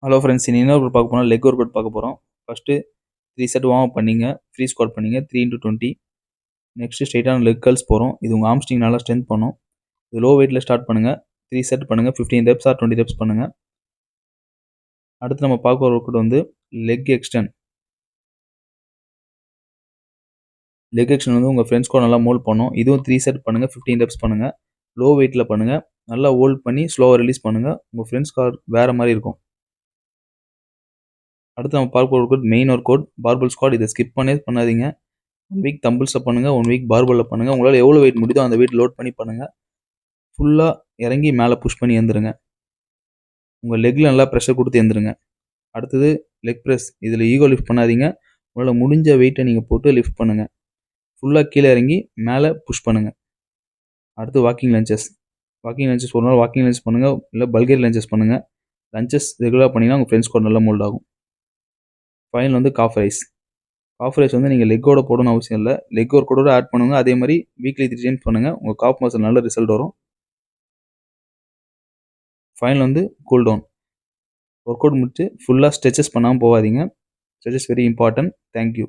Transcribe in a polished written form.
Hello friends, இன்னொரு work பார்க்க போனால் லெக் ஒர்க் அவுட் பார்க்க போகிறோம். ஃபஸ்ட்டு 3 செட் வார்ம் அப் பண்ணிங்க, ஃப்ரீ ஸ்குவாட் பண்ணிங்க 3x20. நெக்ஸ்ட்டு ஸ்ட்ரெயிட்டான லெக் கர்ல்ஸ் போகிறோம். இது உங்கள் ஆம்ஸ்ட்ரிங் நல்லா ஸ்ட்ரென்த் பண்ணும். இது லோ வெயிட்டில் ஸ்டார்ட் பண்ணுங்கள். 3 செட் பண்ணுங்கள், 15 ரெப்ஸ் ஆர் 20 ரெப்ஸ் பண்ணுங்கள். அடுத்து நம்ம பார்க்க ஒரு ஒர்க் அவுட் வந்து லெக் எக்ஸ்டெண்ட். லெக் எக்ஸ்டெண்ட் வந்து உங்கள் ஃப்ரெண்ட்ஸ் கூட நல்லா மோல்ட் பண்ணும். இதுவும் 3 செட் பண்ணுங்கள், 15 ரெப்ஸ் பண்ணுங்கள். லோ வெயிட்டில் பண்ணுங்கள். நல்லா ஹோல்ட் பண்ணி ஸ்லோவாக ரிலீஸ் பண்ணுங்கள். உங்கள் ஃப்ரெண்ட்ஸ் கார் வேறு மாதிரி இருக்கும். அடுத்து நம்ம பார்க்க work out main work out barbell squad. இதை ஸ்கிப் பண்ணாதீங்க. 1 வீக் தம்பிள்ஸில் பண்ணுங்கள், 1 வீக் பார்பலில் பண்ணுங்கள். உங்களால் எவ்வளோ வெயிட் முடியுதோ அந்த வெயிட் லோட் பண்ணி பண்ணுங்கள். ஃபுல்லாக இறங்கி மேலே புஷ் பண்ணி எழுந்துருங்க. உங்கள் லெக்கில் நல்லா ப்ரெஷர் கொடுத்து எழுந்துருங்க. அடுத்தது லெக் ப்ரெஸ். இதில் ஈகோ லிஃப்ட் பண்ணாதீங்க. உங்களால் முடிஞ்ச வெயிட்டை நீங்கள் போட்டு லிஃப்ட் பண்ணுங்கள். ஃபுல்லாக கீழே இறங்கி மேலே புஷ் பண்ணுங்கள். அடுத்து வாக்கிங் லஞ்சஸ். ஒரு நாள் வாக்கிங் லஞ்சஸ் பண்ணுங்கள், இல்லை பல்கேரி லஞ்சஸ் பண்ணுங்கள். லஞ்சஸ் ரெகுலராக பண்ணிங்கன்னா உங்கள் ஃப்ரெண்ட்ஸ் கூட நல்லா மோல்ட் ஆகும். ஃபைனல் வந்து காஃப் ரைஸ். காஃப் ரைஸ் வந்து நீங்கள் லெக்கோட போடணும்னு அவசியம் இல்லை. லெக் ஒர்க் கூட ஆட் பண்ணுங்கள். அதே மாதிரி வீக்லி 3 டைம்ஸ் பண்ணுங்கள். உங்கள் காஃப் மசில் நல்ல ரிசல்ட் வரும். ஃபைனல் வந்து கூல் டவுன். ஒர்க் அவுட் முடிச்சு ஃபுல்லாக ஸ்ட்ரெச்சஸ் பண்ணாமல் போகாதீங்க. Stretches very important. தேங்க்யூ.